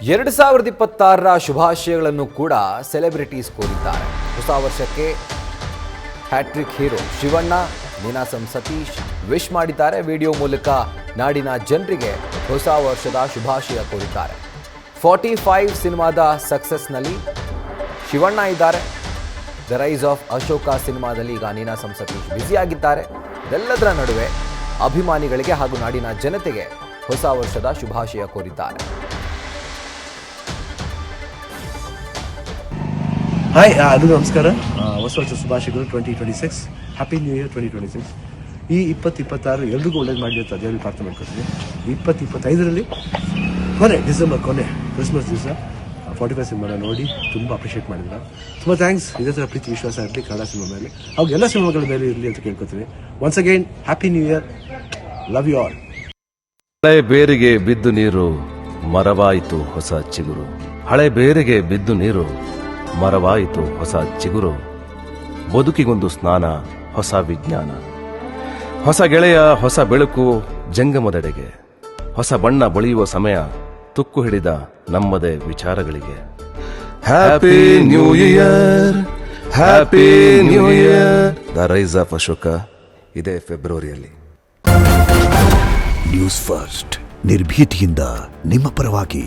2026ರ ಶುಭಾಶಯಗಳನ್ನು ಕೂಡ ಸೆಲೆಬ್ರಿಟೀಸ್ ಕೋರಿದ್ದಾರೆ. ಹೊಸ ವರ್ಷಕ್ಕೆ hattrick hero Shivanna, Ninasam Sathish wish ಮಾಡಿದ್ದಾರೆ. ವಿಡಿಯೋ ಮೂಲಕ ನಾಡಿನ ಜನರಿಗೆ ಹೊಸ ವರ್ಷದ ಶುಭಾಶಯ ಕೋರಿದ್ದಾರೆ. 45 ಸಿನಿಮಾದ ಸಕ್ಸಸ್ನಲ್ಲಿ ಶಿವಣ್ಣ ಇದ್ದಾರೆ. ದ ರೈಸ್ ಆಫ್ ಅಶೋಕ ಸಿನಿಮಾದಲ್ಲಿ ಈಗ ನೀನಾಸಂ ಸತೀಶ್ ಬ್ಯುಸಿಯಾಗಿದ್ದಾರೆ. ಇದೆಲ್ಲದರ ನಡುವೆ ಅಭಿಮಾನಿಗಳಿಗೆ ಹಾಗೂ ನಾಡಿನ ಜನತೆಗೆ ಹೊಸ ವರ್ಷದ ಶುಭಾಶಯ ಕೋರಿದ್ದಾರೆ. ಹಾಯ್, ಅದು ನಮಸ್ಕಾರ. ಹೊಸ ವರ್ಷ ಶುಭಾಶಯಗಳು 2026. Happy new year 2026. ಈ 2026 ಎಲ್ರಿಗೂ ಒಳ್ಳೇದು ಮಾಡಲಿ ಅಂತ ದೇವರಿಗೆ ಪ್ರಾರ್ಥನೆ ಮಾಡ್ಕೊತೀನಿ. 2025ರಲ್ಲಿ ಡಿಸೆಂಬರ್ ಕೊನೆ ಕ್ರಿಸ್ಮಸ್ ದಿವಸ 45 ಸಿನಿಮಾನ ನೋಡಿ ತುಂಬ ಅಪ್ರಿಷಿಯೇಟ್ ಮಾಡಿದ್ರು. ತುಂಬ ಥ್ಯಾಂಕ್ಸ್. ಇದೇ ಥರ ಪ್ರೀತಿ ವಿಶ್ವಾಸ ಇರಲಿ ಕನ್ನಡ ಸಿನಿಮಾ ಮೇಲೆ, ಹಾಗೂ ಎಲ್ಲ ಸಿನಿಮಾಗಳ ಮೇಲೆ ಇರಲಿ ಅಂತ ಕೇಳ್ಕೊತೀನಿ. Once again happy new year. Love you all. ಹಳೆ ಬೇರಿಗೆ ಬಿದ್ದು ನೀರು ಮರವಾಯಿತು ಹೊಸ ಚಿಗುರು. ಹಳೆ ಬೇರಿಗೆ ಬಿದ್ದು ನೀರು ಮರವಾಯಿತು ಹೊಸ ಚಿಗುರು. ಬದುಕಿಗೊಂದು ಸ್ನಾನ, ಹೊಸ ವಿಜ್ಞಾನ, ಹೊಸ ಗೆಳೆಯ, ಹೊಸ ಬೆಳಕು ಜಂಗಮದೆಡೆಗೆ. ಹೊಸ ಬಣ್ಣ ಬಳಿಯುವ ಸಮಯ, ತುಕ್ಕು ಹಿಡಿದ ನಮ್ಮದೇ ವಿಚಾರಗಳಿಗೆ. Happy new year, happy new year. The rise of Ashoka ಇದೇ ಫೆಬ್ರವರಿಯಲ್ಲಿ. ನ್ಯೂಸ್ ಫಸ್ಟ್, ನಿರ್ಭೀತಿಯಿಂದ ನಿಮ್ಮ ಪರವಾಗಿ.